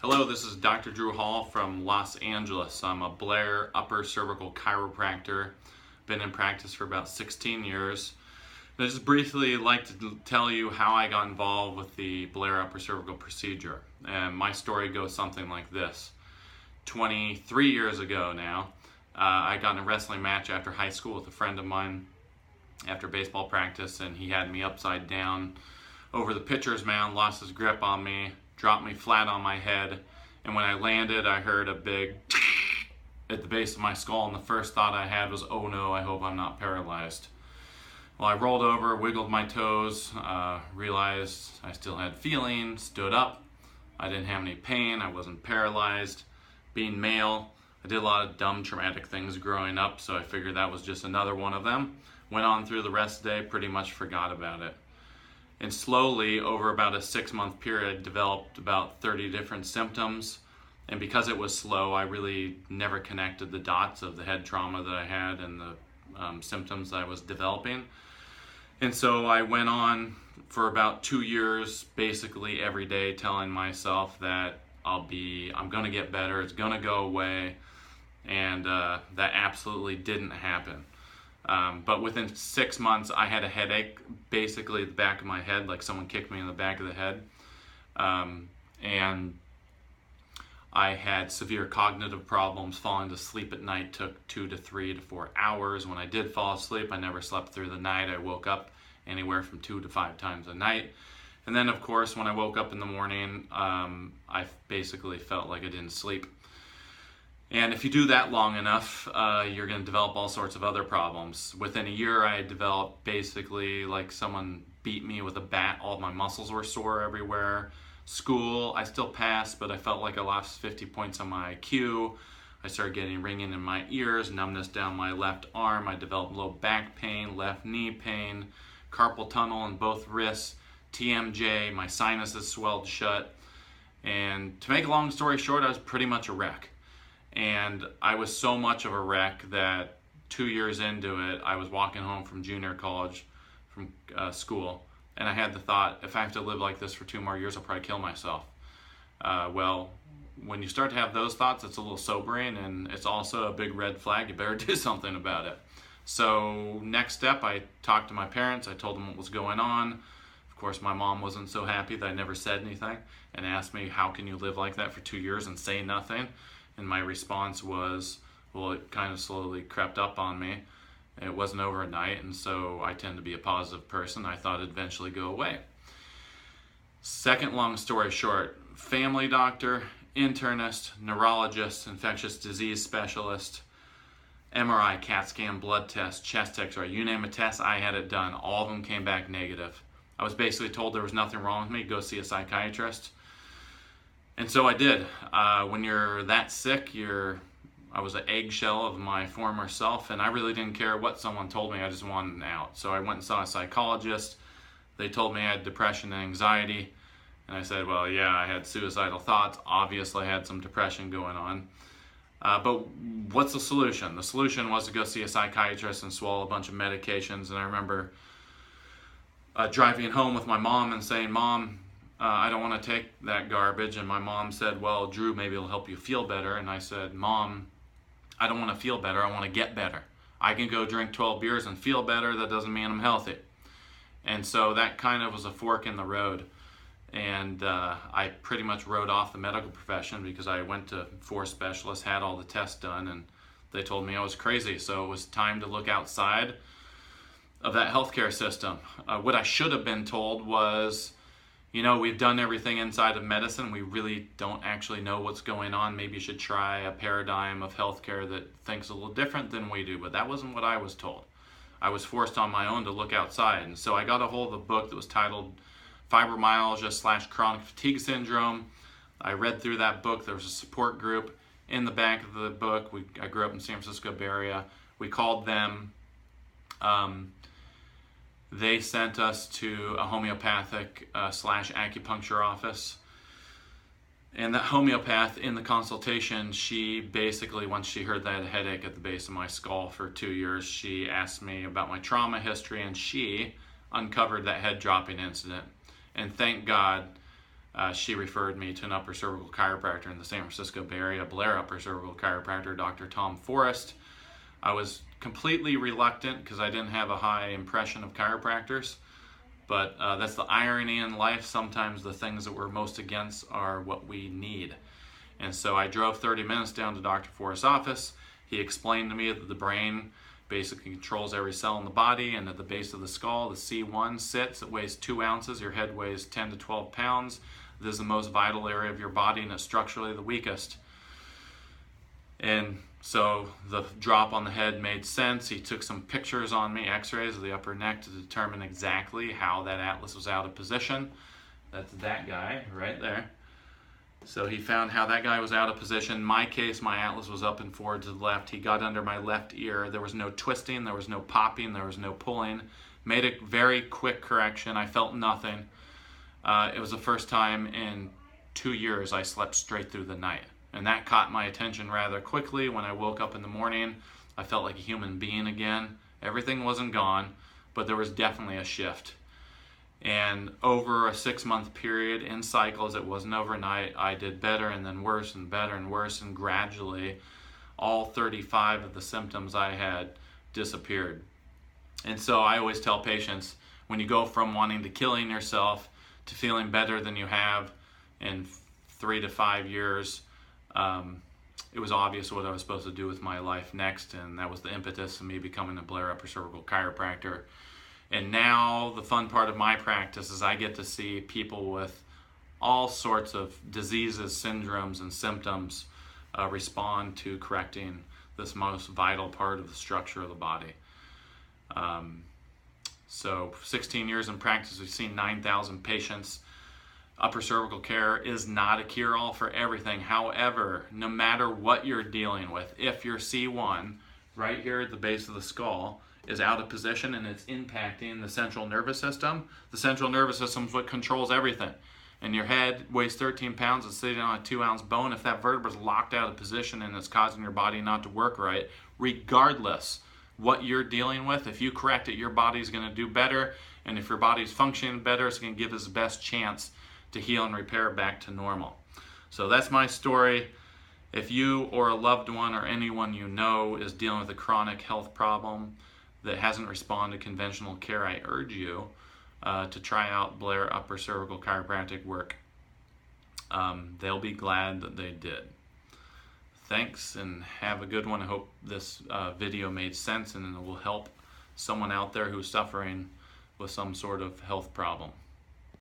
Hello, this is Dr. Drew Hall from Los Angeles. I'm a Blair upper cervical chiropractor. Been in practice for about 16 years. And I just briefly like to tell you how I got involved with the Blair upper cervical procedure. And my story goes something like this. 23 years ago now, I got in a wrestling match after high school with a friend of mine after baseball practice, and he had me upside down over the pitcher's mound, lost his grip on me, dropped me flat on my head, and when I landed, I heard a big at the base of my skull, and the first thought I had was, oh no, I hope I'm not paralyzed. Well, I rolled over, wiggled my toes, realized I still had feeling, stood up. I didn't have any pain, I wasn't paralyzed. Being male, I did a lot of dumb, traumatic things growing up, so I figured that was just another one of them. Went on through the rest of the day, pretty much forgot about it. And slowly, over about a 6-month period, developed about 30 different symptoms. And because it was slow, I really never connected the dots of the head trauma that I had and the symptoms that I was developing. And so I went on for about 2 years, basically every day, telling myself that I'm gonna get better, it's gonna go away, and that absolutely didn't happen. But within 6 months, I had a headache, basically the back of my head, like someone kicked me in the back of the head. And I had severe cognitive problems. Falling to sleep at night took 2 to 3 to 4 hours. When I did fall asleep, I never slept through the night. I woke up anywhere from 2 to 5 times a night. And then, of course, when I woke up in the morning, I basically felt like I didn't sleep. And if you do that long enough, you're going to develop all sorts of other problems. Within a year, I developed basically like someone beat me with a bat. All of my muscles were sore everywhere. School, I still passed, but I felt like I lost 50 points on my IQ. I started getting ringing in my ears, numbness down my left arm. I developed low back pain, left knee pain, carpal tunnel in both wrists, TMJ, my sinuses swelled shut. And to make a long story short, I was pretty much a wreck. And I was so much of a wreck that 2 years into it, I was walking home from junior college from school, and I had the thought, if I have to live like this for 2 more years, I'll probably kill myself. Well, when you start to have those thoughts, it's a little sobering, and it's also a big red flag. You better do something about it. So next step, I talked to my parents. I told them what was going on. Of course, my mom wasn't so happy that I never said anything and asked me, how can you live like that for 2 years and say nothing? And my response was, well, it kind of slowly crept up on me. It wasn't overnight, and so I tend to be a positive person. I thought it'd eventually go away. Second long story short, family doctor, internist, neurologist, infectious disease specialist, MRI, CAT scan, blood test, chest x-ray, you name a test, I had it done. All of them came back negative. I was basically told there was nothing wrong with me, go see a psychiatrist. And so I did. When you're that sick, I was an eggshell of my former self, and I really didn't care what someone told me. I just wanted out. So I went and saw a psychologist. They told me I had depression and anxiety. And I said, well, yeah, I had suicidal thoughts. Obviously, I had some depression going on. But what's the solution? The solution was to go see a psychiatrist and swallow a bunch of medications. And I remember driving home with my mom and saying, Mom, I don't want to take that garbage. And my mom said, well, Drew, maybe it'll help you feel better. And I said, Mom, I don't want to feel better. I want to get better. I can go drink 12 beers and feel better. That doesn't mean I'm healthy. And so that kind of was a fork in the road. And I pretty much wrote off the medical profession because I went to 4 specialists, had all the tests done, and they told me I was crazy. So it was time to look outside of that healthcare system. What I should have been told was, you know, we've done everything inside of medicine. We really don't actually know what's going on. Maybe you should try a paradigm of healthcare that thinks a little different than we do. But that wasn't what I was told. I was forced on my own to look outside. And so I got a hold of a book that was titled Fibromyalgia / Chronic Fatigue Syndrome. I read through that book. There was a support group in the back of the book. I grew up in San Francisco Bay Area. We called them. They sent us to a homeopathic / acupuncture office. And that homeopath, in the consultation, she basically, once she heard that I had a headache at the base of my skull for 2 years, she asked me about my trauma history, and she uncovered that head dropping incident. And thank God she referred me to an upper cervical chiropractor in the San Francisco Bay Area, Blair upper cervical chiropractor, Dr. Tom Forrest. I was completely reluctant because I didn't have a high impression of chiropractors, but that's the irony in life. Sometimes the things that we're most against are what we need. And so I drove 30 minutes down to Dr. Forrest's office. He explained to me that the brain basically controls every cell in the body, and at the base of the skull, the C1 sits. It weighs 2 ounces. Your head weighs 10 to 12 pounds. This is the most vital area of your body, and it's structurally the weakest. And so the drop on the head made sense. He took some pictures on me, x-rays of the upper neck, to determine exactly how that atlas was out of position. That's that guy right there. So he found how that guy was out of position. In my case, my atlas was up and forward to the left. He got under my left ear. There was no twisting, there was no popping, there was no pulling. Made a very quick correction. I felt nothing. It was the first time in 2 years I slept straight through the night. And that caught my attention rather quickly. When I woke up in the morning, I felt like a human being again. Everything wasn't gone, but there was definitely a shift. And over a 6-month period, in cycles, it wasn't overnight, I did better and then worse and better and worse, and gradually all 35 of the symptoms I had disappeared. And so I always tell patients, when you go from wanting to killing yourself to feeling better than you have in 3 to 5 years, it was obvious what I was supposed to do with my life next, and that was the impetus of me becoming a Blair upper cervical chiropractor. And now the fun part of my practice is I get to see people with all sorts of diseases, syndromes, and symptoms respond to correcting this most vital part of the structure of the body. So 16 years in practice, we've seen 9,000 patients. Upper cervical care is not a cure-all for everything. However, no matter what you're dealing with, if your C1 right here at the base of the skull is out of position and it's impacting the central nervous system, the central nervous system is what controls everything. And your head weighs 13 pounds, it's sitting on a 2-ounce bone. If that vertebra is locked out of position and it's causing your body not to work right, regardless what you're dealing with, if you correct it, your body's going to do better. And if your body's functioning better, it's going to give us the best chance to heal and repair back to normal. So that's my story. If you or a loved one or anyone you know is dealing with a chronic health problem that hasn't responded to conventional care, I urge you to try out Blair upper cervical chiropractic work. They'll be glad that they did. Thanks and have a good one. I hope this video made sense and it will help someone out there who's suffering with some sort of health problem.